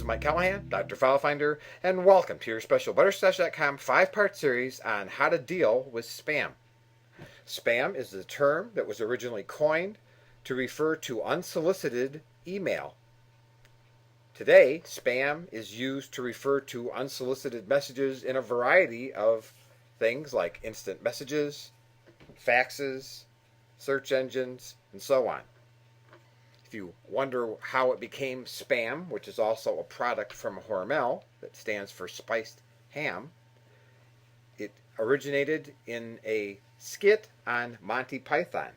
Mike Callahan, Dr. FileFinder, and welcome to your special ButterStash.com 5-part series on how to deal with spam. Spam is the term that was originally coined to refer to unsolicited email. Today, spam is used to refer to unsolicited messages in a variety of things like instant messages, faxes, search engines, and so on. If you wonder how it became spam, which is also a product from Hormel that stands for spiced ham, it originated in a skit on Monty Python.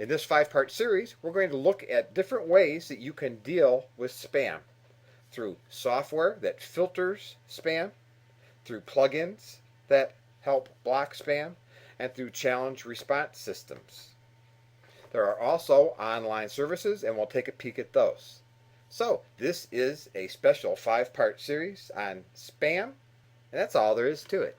In this 5-part series, we're going to look at different ways that you can deal with spam through software that filters spam, through plugins that help block spam, and through challenge response systems. There are also online services, and we'll take a peek at those. So, this is a special 5-part series on spam, and that's all there is to it.